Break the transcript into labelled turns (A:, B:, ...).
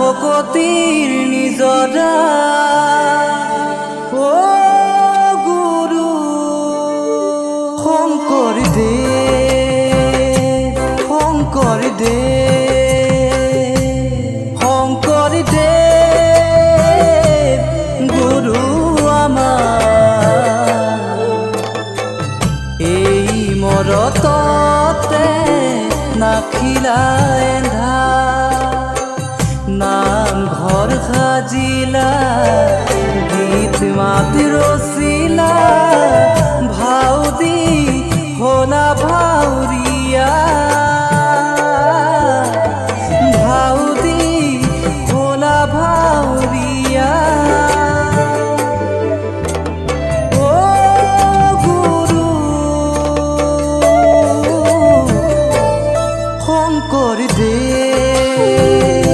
A: ভকতিৰ নিজৰা ও গুৰু শংকৰদেৱ শংকৰদেৱ গুৰু আমাৰ এই মৰততে নাখিলা এন্ধা নামঘৰ সাজিলা গীত মাত ৰচিলা ভাও দি হলা